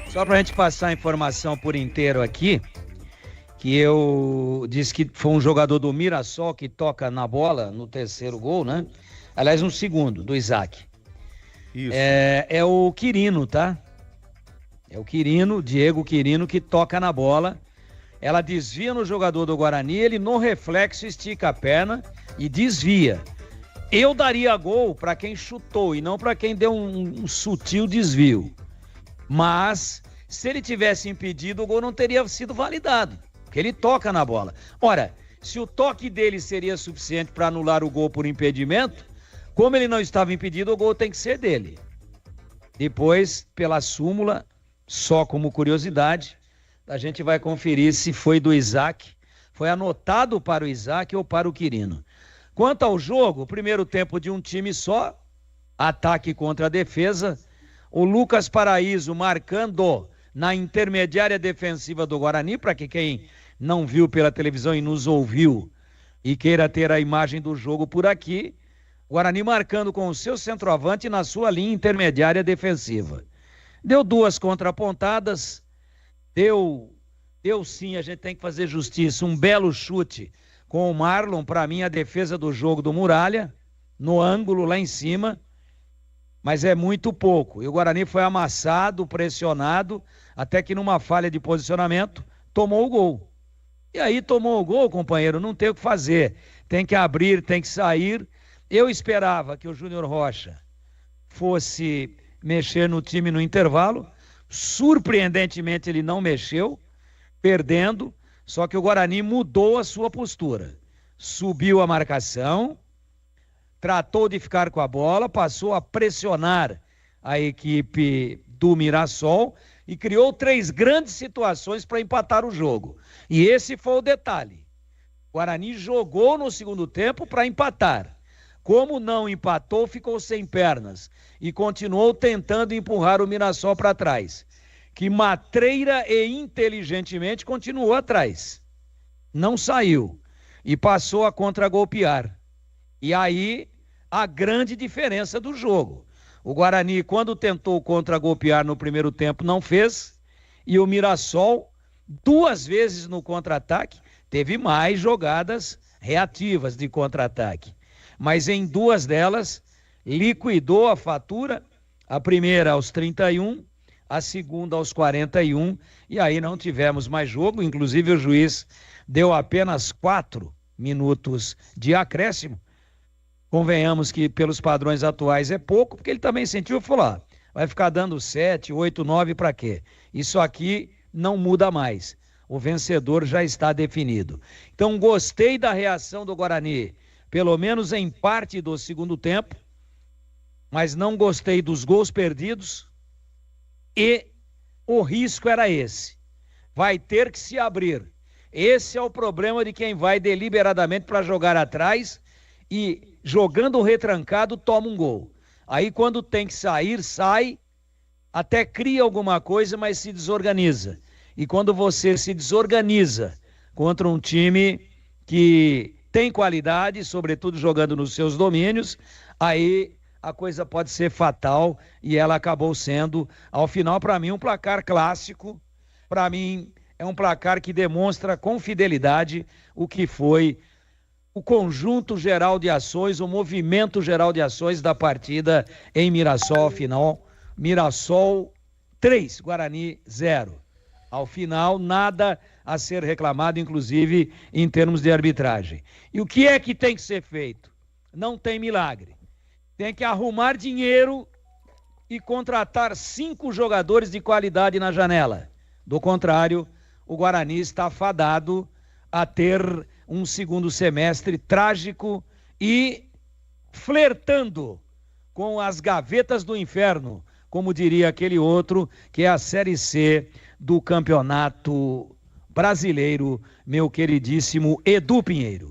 Só pra gente passar a informação por inteiro aqui, que eu disse que foi um jogador do Mirassol que toca na bola no terceiro gol, né? Aliás, no segundo, do Isaac. Isso. É o Quirino, tá? É o Quirino, Diego Quirino, que toca na bola. Ela desvia no jogador do Guarani, ele no reflexo estica a perna e desvia. Eu daria gol para quem chutou e não para quem deu um sutil desvio. Mas, se ele tivesse impedido, o gol não teria sido validado, porque ele toca na bola. Ora, se o toque dele seria suficiente para anular o gol por impedimento, como ele não estava impedido, o gol tem que ser dele. Depois, pela súmula, só como curiosidade, a gente vai conferir se foi do Isaac, foi anotado para o Isaac ou para o Quirino. Quanto ao jogo, primeiro tempo de um time só, ataque contra a defesa, o Lucas Paraíso marcando na intermediária defensiva do Guarani, para que quem não viu pela televisão e nos ouviu e queira ter a imagem do jogo por aqui, o Guarani marcando com o seu centroavante na sua linha intermediária defensiva. Deu duas contrapontadas, deu sim, a gente tem que fazer justiça, um belo chute com o Marlon, para mim a defesa do jogo do Muralha, no ângulo lá em cima, mas é muito pouco. E o Guarani foi amassado, pressionado, até que numa falha de posicionamento, tomou o gol. E aí tomou o gol, companheiro, não tem o que fazer. Tem que abrir, tem que sair. Eu esperava que o Júnior Rocha fosse mexer no time no intervalo. Surpreendentemente ele não mexeu, perdendo, só que o Guarani mudou a sua postura. Subiu a marcação, tratou de ficar com a bola, passou a pressionar a equipe do Mirassol e criou 3 grandes situações para empatar o jogo. E esse foi o detalhe. O Guarani jogou no segundo tempo para empatar. Como não empatou, ficou sem pernas e continuou tentando empurrar o Mirassol para trás, que matreira e inteligentemente continuou atrás. Não saiu e passou a contragolpear. E aí, a grande diferença do jogo. O Guarani, quando tentou contragolpear no primeiro tempo, não fez. E o Mirassol, 2 vezes no contra-ataque, teve mais jogadas reativas de contra-ataque. Mas em 2 delas, liquidou a fatura. A primeira aos 31, a segunda aos 41. E aí não tivemos mais jogo. Inclusive o juiz deu apenas 4 minutos de acréscimo. Convenhamos que pelos padrões atuais é pouco, porque ele também sentiu e falou, vai ficar dando 7, 8, 9 para quê? Isso aqui não muda mais. O vencedor já está definido. Então gostei da reação do Guarani, pelo menos em parte do segundo tempo, mas não gostei dos gols perdidos e o risco era esse. Vai ter que se abrir. Esse é o problema de quem vai deliberadamente para jogar atrás e jogando retrancado toma um gol. Aí quando tem que sair, sai, até cria alguma coisa, mas se desorganiza. E quando você se desorganiza contra um time que tem qualidade, sobretudo jogando nos seus domínios, aí a coisa pode ser fatal e ela acabou sendo, ao final, para mim, um placar clássico. Para mim, é um placar que demonstra com fidelidade o que foi o conjunto geral de ações, o movimento geral de ações da partida em Mirassol, ao final, Mirassol 3, Guarani 0. Ao final, nada a ser reclamado, inclusive em termos de arbitragem. E o que é que tem que ser feito? Não tem milagre. Tem que arrumar dinheiro e contratar 5 jogadores de qualidade na janela. Do contrário, o Guarani está fadado a ter um segundo semestre trágico e flertando com as gavetas do inferno, como diria aquele outro, que é a Série C do Campeonato Brasileiro, meu queridíssimo Edu Pinheiro.